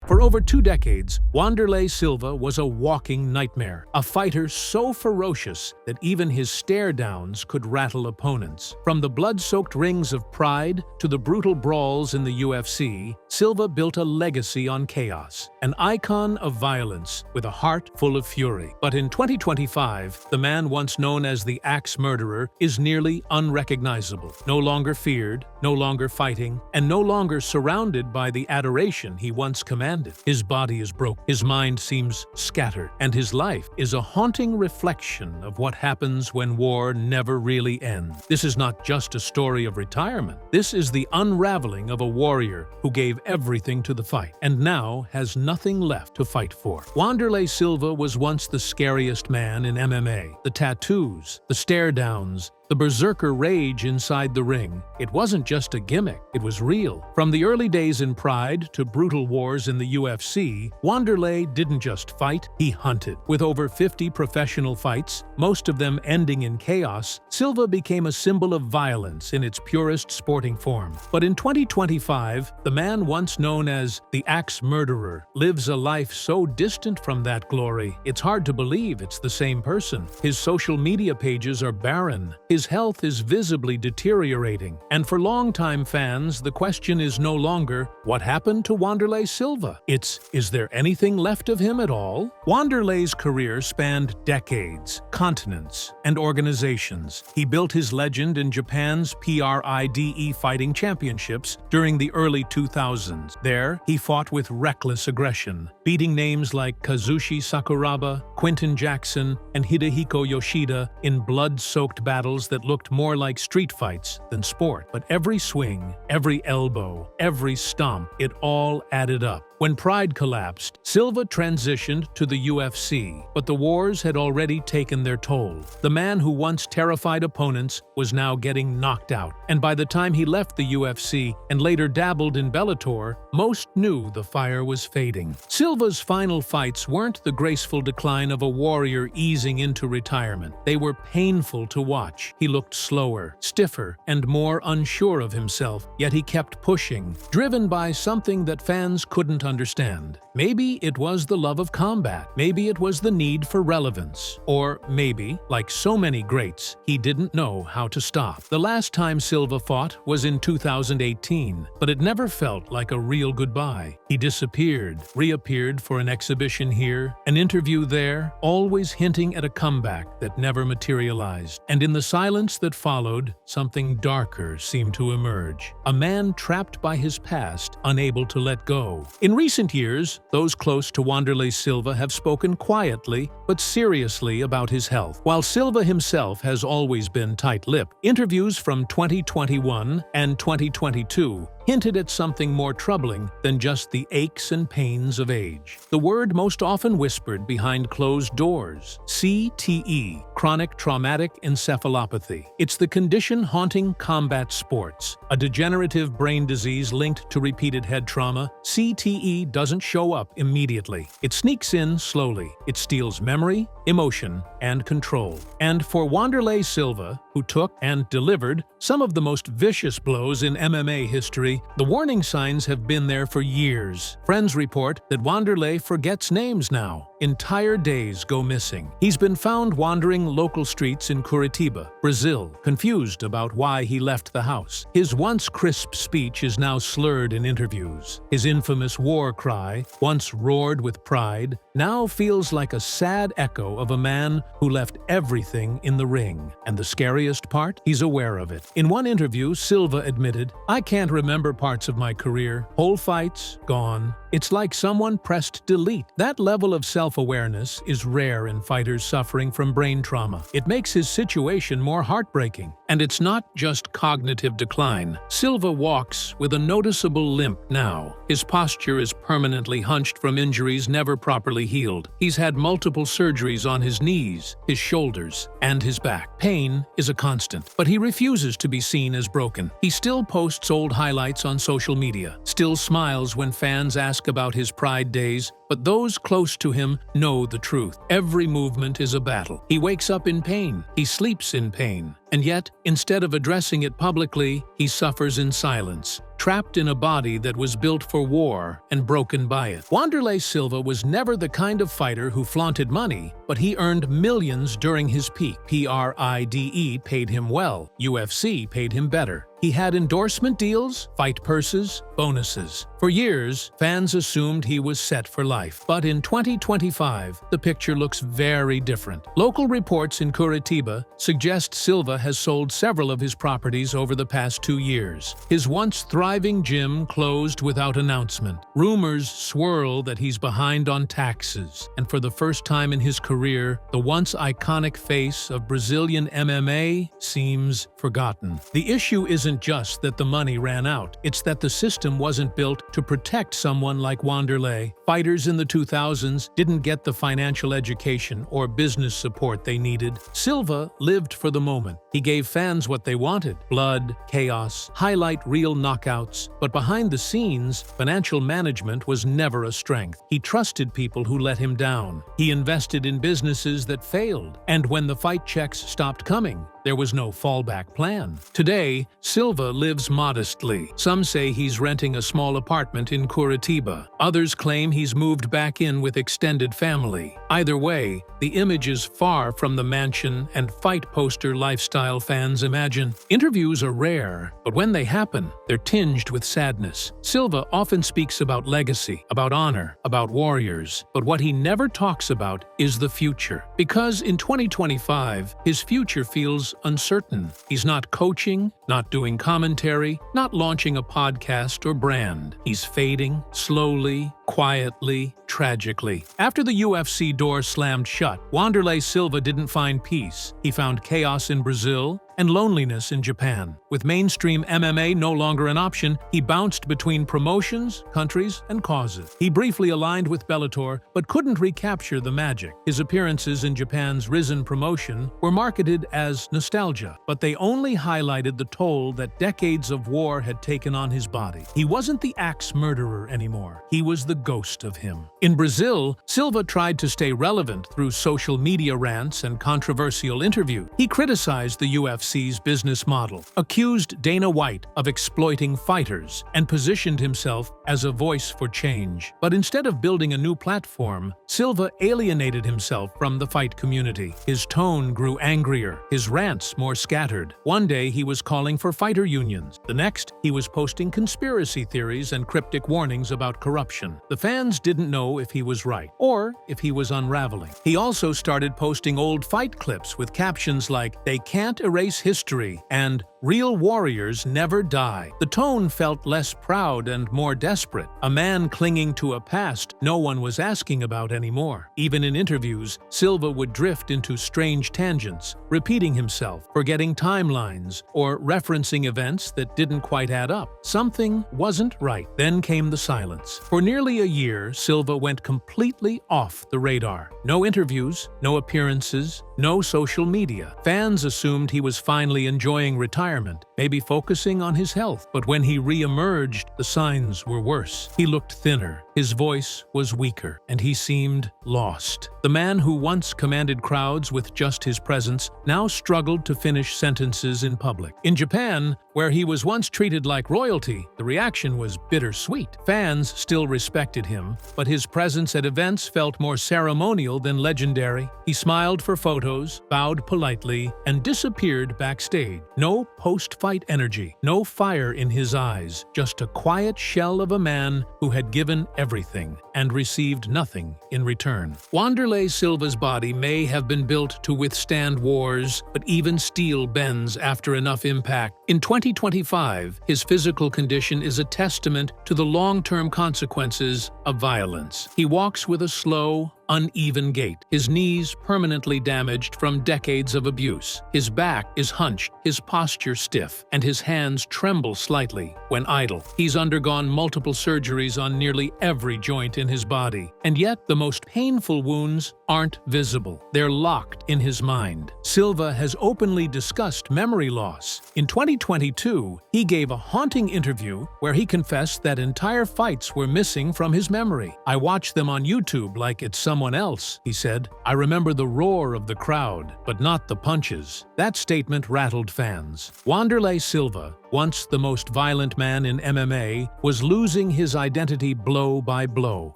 For over 2 decades, Wanderlei Silva was a walking nightmare, a fighter so ferocious that even his stare-downs could rattle opponents. From the blood-soaked rings of Pride to the brutal brawls in the UFC, Silva built a legacy on chaos, an icon of violence with a heart full of fury. But in 2025, the man once known as the Axe Murderer is nearly unrecognizable, no longer feared, no longer fighting, and no longer surrounded by the adoration he once commanded. His body is broken, his mind seems scattered, and his life is a haunting reflection of what happens when war never really ends. This is not just a story of retirement. This is the unraveling of a warrior who gave everything to the fight, and now has nothing left to fight for. Wanderlei Silva was once the scariest man in MMA. The tattoos, the stare-downs, the berserker rage inside the ring. It wasn't just a gimmick, it was real. From the early days in Pride to brutal wars in the UFC, Wanderlei didn't just fight, he hunted. With over 50 professional fights, most of them ending in chaos, Silva became a symbol of violence in its purest sporting form. But in 2025, the man once known as the Axe Murderer lives a life so distant from that glory, it's hard to believe it's the same person. His social media pages are barren. His health is visibly deteriorating, and for longtime fans, the question is no longer, what happened to Wanderlei Silva? It's, is there anything left of him at all? Wanderlei's career spanned decades, continents, and organizations. He built his legend in Japan's PRIDE fighting championships during the early 2000s. There, he fought with reckless aggression, beating names like Kazushi Sakuraba, Quinton Jackson, and Hidehiko Yoshida in blood-soaked battles that looked more like street fights than sport. But every swing, every elbow, every stomp, it all added up. When Pride collapsed, Silva transitioned to the UFC, but the wars had already taken their toll. The man who once terrified opponents was now getting knocked out, and by the time he left the UFC and later dabbled in Bellator, most knew the fire was fading. Silva's final fights weren't the graceful decline of a warrior easing into retirement. They were painful to watch. He looked slower, stiffer, and more unsure of himself, yet he kept pushing, driven by something that fans couldn't understand. Maybe it was the love of combat, maybe it was the need for relevance, or maybe, like so many greats, he didn't know how to stop. The last time Silva fought was in 2018, but it never felt like a real goodbye. He disappeared, reappeared for an exhibition here, an interview there, always hinting at a comeback that never materialized. And in the silence that followed, something darker seemed to emerge. A man trapped by his past, unable to let go. In recent years, those close to Wanderlei Silva have spoken quietly but seriously about his health. While Silva himself has always been tight-lipped, interviews from 2021 and 2022 hinted at something more troubling than just the aches and pains of age. The word most often whispered behind closed doors: CTE, chronic traumatic encephalopathy. It's the condition haunting combat sports, a degenerative brain disease linked to repeated head trauma. CTE doesn't show up immediately. It sneaks in slowly. It steals memory, emotion, and control. And for Wanderlei Silva, who took and delivered some of the most vicious blows in MMA history, the warning signs have been there for years. Friends report that Wanderlei forgets names now. Entire days go missing. He's been found wandering local streets in Curitiba, Brazil, confused about why he left the house. His once crisp speech is now slurred in interviews. His infamous war cry, once roared with pride, now feels like a sad echo of a man who left everything in the ring. And the scariest part? He's aware of it. In one interview, Silva admitted, "I can't remember parts of my career. Whole fights, gone. It's like someone pressed delete." That level of self-awareness is rare in fighters suffering from brain trauma. It makes his situation more heartbreaking. And it's not just cognitive decline. Silva walks with a noticeable limp now. His posture is permanently hunched from injuries never properly healed. He's had multiple surgeries on his knees, his shoulders, and his back. Pain is a constant, but he refuses to be seen as broken. He still posts old highlights on social media, still smiles when fans ask about his Pride days, but those close to him know the truth. Every movement is a battle. He wakes up in pain. He sleeps in pain. And yet, instead of addressing it publicly, he suffers in silence, trapped in a body that was built for war and broken by it. Wanderlei Silva was never the kind of fighter who flaunted money, but he earned millions during his peak. PRIDE paid him well. UFC paid him better. He had endorsement deals, fight purses, bonuses. For years, fans assumed he was set for life. But in 2025, the picture looks very different. Local reports in Curitiba suggest Silva has sold several of his properties over the past 2 years. His once thriving gym closed without announcement. Rumors swirl that he's behind on taxes. And for the first time in his career, the once iconic face of Brazilian MMA seems forgotten. The issue isn't just that the money ran out, it's that the system wasn't built to protect someone like Wanderlei. Fighters in the 2000s didn't get the financial education or business support they needed. Silva lived for the moment. He gave fans what they wanted: blood, chaos, highlight reel knockouts. But behind the scenes, financial management was never a strength. He trusted people who let him down. He invested in businesses that failed. And when the fight checks stopped coming, there was no fallback plan. Today, Silva lives modestly. Some say he's renting a small apartment in Curitiba. Others claim he's moved back in with extended family. Either way, the image is far from the mansion and fight poster lifestyle fans imagine. Interviews are rare, but when they happen, they're tinged with sadness. Silva often speaks about legacy, about honor, about warriors, but what he never talks about is the future. Because in 2025, his future feels uncertain. He's not coaching, not doing commentary, not launching a podcast or brand. He's fading, slowly, quietly, tragically. After the UFC door slammed shut, Wanderlei Silva didn't find peace. He found chaos in Brazil and loneliness in Japan. With mainstream MMA no longer an option, he bounced between promotions, countries, and causes. He briefly aligned with Bellator, but couldn't recapture the magic. His appearances in Japan's Risen promotion were marketed as nostalgia, but they only highlighted the toll that decades of war had taken on his body. He wasn't the axe murderer anymore. He was the ghost of him. In Brazil, Silva tried to stay relevant through social media rants and controversial interviews. He criticized the UFC's business model, accused Dana White of exploiting fighters, and positioned himself as a voice for change. But instead of building a new platform, Silva alienated himself from the fight community. His tone grew angrier, his rants more scattered. One day he was calling for fighter unions. The next, he was posting conspiracy theories and cryptic warnings about corruption. The fans didn't know if he was right or if he was unraveling. He also started posting old fight clips with captions like, "They can't erase history," and "Real warriors never die." The tone felt less proud and more desperate, a man clinging to a past no one was asking about anymore. Even in interviews, Silva would drift into strange tangents, repeating himself, forgetting timelines, or referencing events that didn't quite add up. Something wasn't right. Then came the silence. For nearly a year, Silva went completely off the radar. No interviews, no appearances, no social media. Fans assumed he was finally enjoying retirement, maybe focusing on his health. But when he re-emerged, the signs were worse. He looked thinner, his voice was weaker, and he seemed lost. The man who once commanded crowds with just his presence now struggled to finish sentences in public. In Japan, where he was once treated like royalty, the reaction was bittersweet. Fans still respected him, but his presence at events felt more ceremonial than legendary. He smiled for photos, bowed politely, and disappeared backstage. No post-fight energy, no fire in his eyes, just a quiet shell of a man who had given everything and received nothing in return. Wanderlei Silva's body may have been built to withstand wars, but even steel bends after enough impact. In 2025, his physical condition is a testament to the long-term consequences of violence. He walks with a slow, uneven gait, his knees permanently damaged from decades of abuse. His back is hunched, his posture stiff, and his hands tremble slightly when idle. He's undergone multiple surgeries on nearly every joint in his body, and yet the most painful wounds aren't visible. They're locked in his mind. Silva has openly discussed memory loss. In 2022, he gave a haunting interview where he confessed that entire fights were missing from his memory. "I watch them on YouTube like it's some someone else," he said. "I remember the roar of the crowd, but not the punches." That statement rattled fans. Wanderlei Silva, once the most violent man in MMA, was losing his identity blow by blow.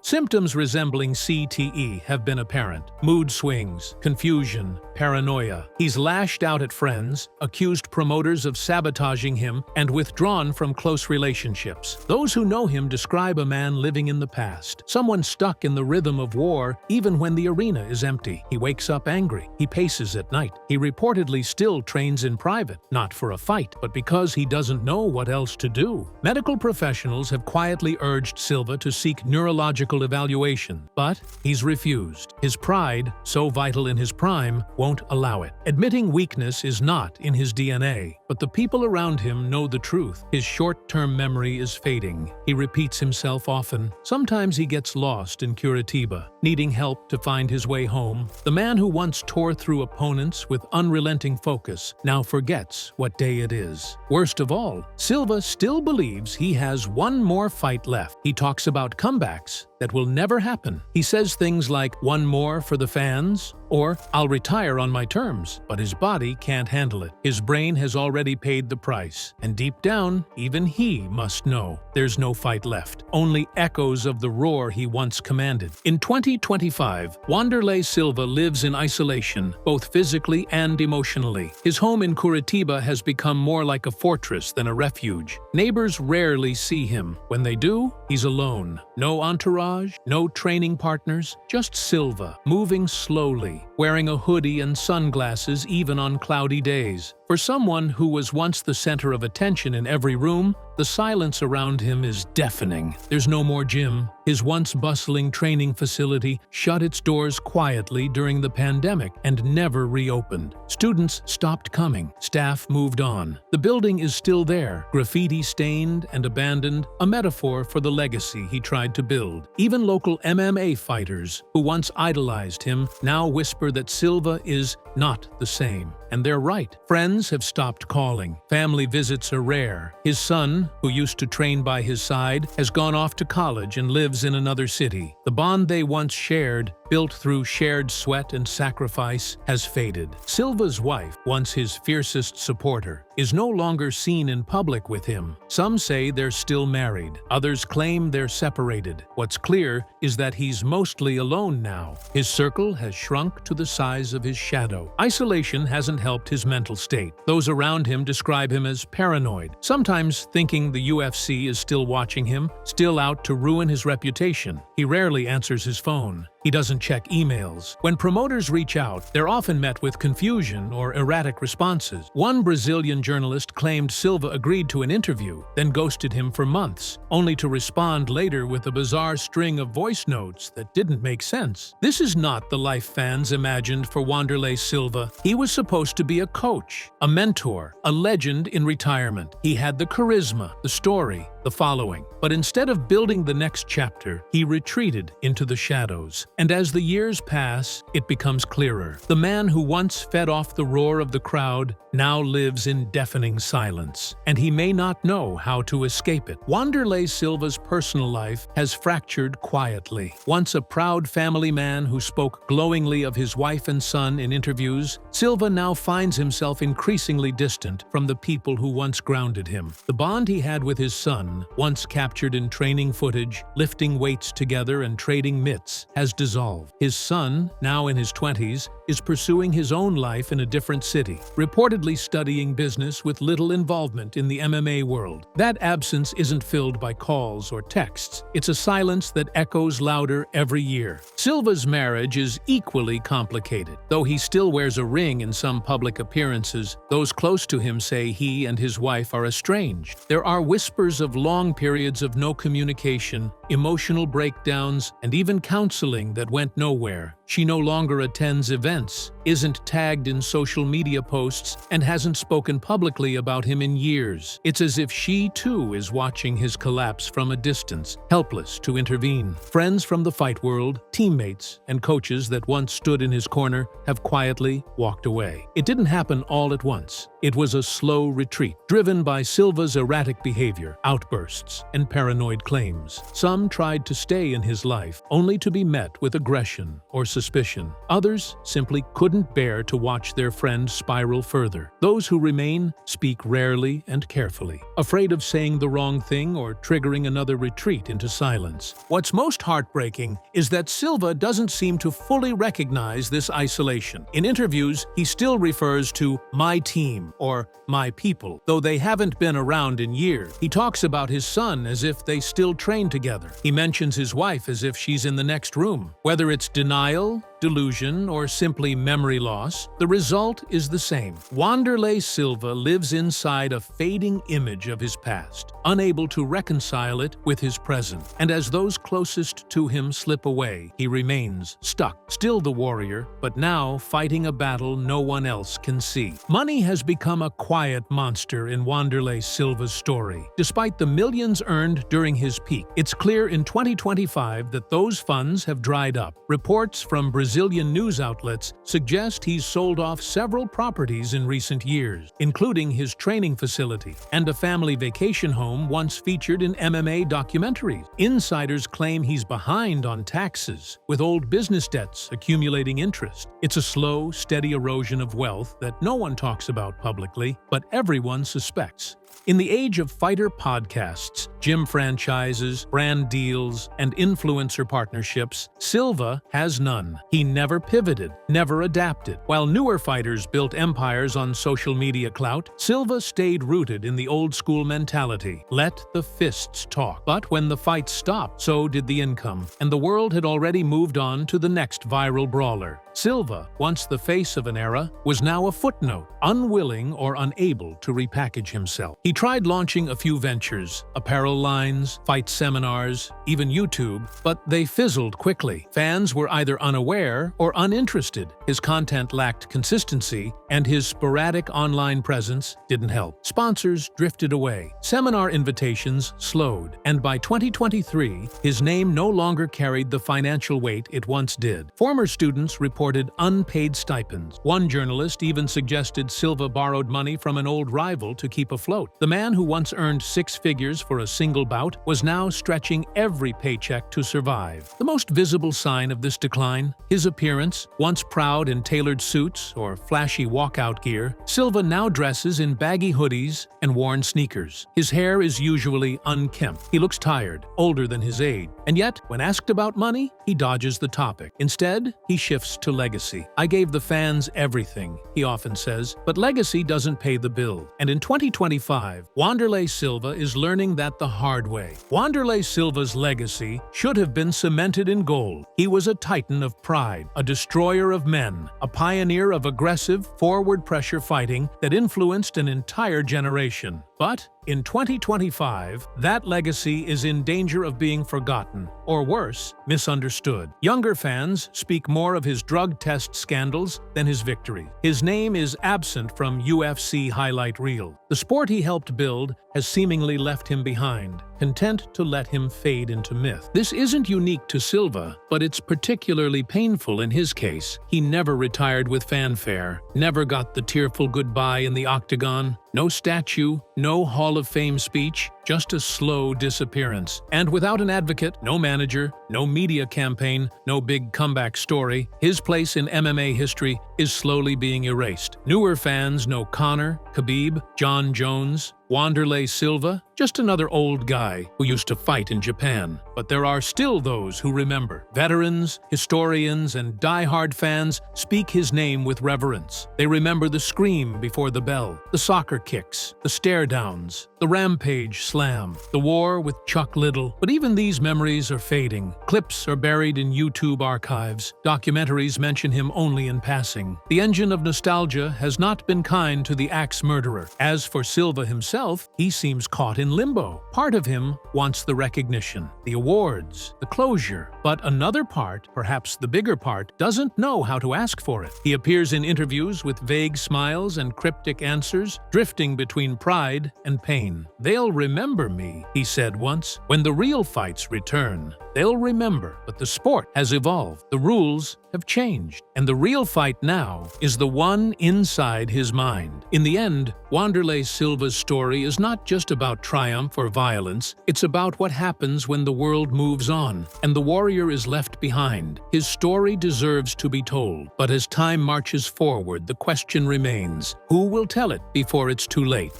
Symptoms resembling CTE have been apparent. Mood swings, confusion, paranoia. He's lashed out at friends, accused promoters of sabotaging him, and withdrawn from close relationships. Those who know him describe a man living in the past, someone stuck in the rhythm of war even when the arena is empty. He wakes up angry. He paces at night. He reportedly still trains in private, not for a fight, but because he doesn't know what else to do. Medical professionals have quietly urged Silva to seek neurological evaluation, but he's refused. His pride, so vital in his prime, won't allow it. Admitting weakness is not in his DNA, but the people around him know the truth. His short-term memory is fading. He repeats himself often. Sometimes he gets lost in Curitiba, needing help to find his way home. The man who once tore through opponents with unrelenting focus now forgets what day it is. Worst of all, Silva still believes he has one more fight left. He talks about comebacks that will never happen. He says things like, "One more for the fans," or "I'll retire on my terms," but his body can't handle it. His brain has already paid the price, and deep down, even he must know there's no fight left, only echoes of the roar he once commanded. In 2025, Wanderlei Silva lives in isolation, both physically and emotionally. His home in Curitiba has become more like a fortress than a refuge. Neighbors rarely see him. When they do, he's alone. No entourage, no training partners, just Silva, moving slowly, wearing a hoodie and sunglasses even on cloudy days. For someone who was once the center of attention in every room, the silence around him is deafening. There's no more gym. His once bustling training facility shut its doors quietly during the pandemic and never reopened. Students stopped coming. Staff moved on. The building is still there, graffiti-stained and abandoned, a metaphor for the legacy he tried to build. Even local MMA fighters, who once idolized him, now whisper that Silva is not the same. And they're right. Friends have stopped calling. Family visits are rare. His son, who used to train by his side, has gone off to college and lives in another city. The bond they once shared, built through shared sweat and sacrifice, has faded. Silva's wife, once his fiercest supporter, is no longer seen in public with him. Some say they're still married. Others claim they're separated. What's clear is that he's mostly alone now. His circle has shrunk to the size of his shadow. Isolation hasn't helped his mental state. Those around him describe him as paranoid, sometimes thinking the UFC is still watching him, still out to ruin his reputation. He rarely answers his phone. He doesn't check emails. When promoters reach out, they're often met with confusion or erratic responses. One Brazilian journalist claimed Silva agreed to an interview, then ghosted him for months, only to respond later with a bizarre string of voice notes that didn't make sense. This is not the life fans imagined for Wanderlei Silva. He was supposed to be a coach, a mentor, a legend in retirement. He had the charisma, the story, the following. But instead of building the next chapter, he retreated into the shadows. And as the years pass, it becomes clearer. The man who once fed off the roar of the crowd now lives in deafening silence, and he may not know how to escape it. Wanderlei Silva's personal life has fractured quietly. Once a proud family man who spoke glowingly of his wife and son in interviews, Silva now finds himself increasingly distant from the people who once grounded him. The bond he had with his son, once captured in training footage, lifting weights together and trading mitts, has dissolved. His son, now in his 20s, is pursuing his own life in a different city, reportedly studying business with little involvement in the MMA world. That absence isn't filled by calls or texts. It's a silence that echoes louder every year. Silva's marriage is equally complicated. Though he still wears a ring in some public appearances, those close to him say he and his wife are estranged. There are whispers of long periods of no communication, emotional breakdowns, and even counseling that went nowhere. She no longer attends events, isn't tagged in social media posts, and hasn't spoken publicly about him in years. It's as if she, too, is watching his collapse from a distance, helpless to intervene. Friends from the fight world, teammates, and coaches that once stood in his corner have quietly walked away. It didn't happen all at once. It was a slow retreat, driven by Silva's erratic behavior, outbursts outbursts and paranoid claims. Some tried to stay in his life, only to be met with aggression or suspicion. Others simply couldn't bear to watch their friend spiral further. Those who remain speak rarely and carefully, afraid of saying the wrong thing or triggering another retreat into silence. What's most heartbreaking is that Silva doesn't seem to fully recognize this isolation. In interviews, he still refers to my team or my people, though they haven't been around in years. He talks about his son as if they still train together. He mentions his wife as if she's in the next room. Whether it's denial, delusion, or simply memory loss, the result is the same. Wanderlei Silva lives inside a fading image of his past, unable to reconcile it with his present. And as those closest to him slip away, he remains stuck, still the warrior, but now fighting a battle no one else can see. Money has become a quiet monster in Wanderlei Silva's story. Despite the millions earned during his peak, it's clear in 2025 that those funds have dried up. Reports from Brazilian news outlets suggest he's sold off several properties in recent years, including his training facility and a family vacation home once featured in MMA documentaries. Insiders claim he's behind on taxes, with old business debts accumulating interest. It's a slow, steady erosion of wealth that no one talks about publicly, but everyone suspects. In the age of fighter podcasts, gym franchises, brand deals, and influencer partnerships, Silva has none. He never pivoted, never adapted. While newer fighters built empires on social media clout, Silva stayed rooted in the old-school mentality. Let the fists talk. But when the fights stopped, so did the income, and the world had already moved on to the next viral brawler. Silva, once the face of an era, was now a footnote, unwilling or unable to repackage himself. He tried launching a few ventures, apparel lines, fight seminars, even YouTube, but they fizzled quickly. Fans were either unaware or uninterested. His content lacked consistency, and his sporadic online presence didn't help. Sponsors drifted away, seminar invitations slowed, and by 2023, his name no longer carried the financial weight it once did. Former students reported unpaid stipends. One journalist even suggested Silva borrowed money from an old rival to keep afloat. The man who once earned six figures for a single bout was now stretching every paycheck to survive. The most visible sign of this decline, his appearance. Once proud in tailored suits or flashy walkout gear, Silva now dresses in baggy hoodies and worn sneakers. His hair is usually unkempt. He looks tired, older than his age. And yet, when asked about money, he dodges the topic. Instead, he shifts to legacy. I gave the fans everything, he often says, but legacy doesn't pay the bill. And in 2025, Wanderlei Silva is learning that the hard way. Wanderlei Silva's legacy should have been cemented in gold. He was a titan of pride, a destroyer of men, a pioneer of aggressive, forward pressure fighting that influenced an entire generation. But in 2025, that legacy is in danger of being forgotten, or worse, misunderstood. Younger fans speak more of his drug test scandals than his victory. His name is absent from UFC highlight reel. The sport he helped build has seemingly left him behind, content to let him fade into myth. This isn't unique to Silva, but it's particularly painful in his case. He never retired with fanfare, never got the tearful goodbye in the octagon. No statue, no Hall of Fame speech, just a slow disappearance. And without an advocate, no manager, no media campaign, no big comeback story, his place in MMA history is slowly being erased. Newer fans know Conor, Khabib, John Jones, Wanderlei Silva, just another old guy who used to fight in Japan. But there are still those who remember. Veterans, historians, and die-hard fans speak his name with reverence. They remember the scream before the bell, the soccer kicks, the stare-downs, the rampage slam, the war with Chuck Liddell. But even these memories are fading. Clips are buried in YouTube archives. Documentaries mention him only in passing. The engine of nostalgia has not been kind to the axe murderer. As for Silva himself, he seems caught in limbo. Part of him wants the recognition, the awards, the closure. But another part, perhaps the bigger part, doesn't know how to ask for it. He appears in interviews with vague smiles and cryptic answers, drifting between pride and pain. "They'll remember me," he said once, "when the real fights return." They'll remember, but the sport has evolved. The rules have changed, and the real fight now is the one inside his mind. In the end, Wanderlei Silva's story is not just about triumph or violence, it's about what happens when the world moves on and the warrior is left behind. His story deserves to be told, but as time marches forward, the question remains, who will tell it before it's too late?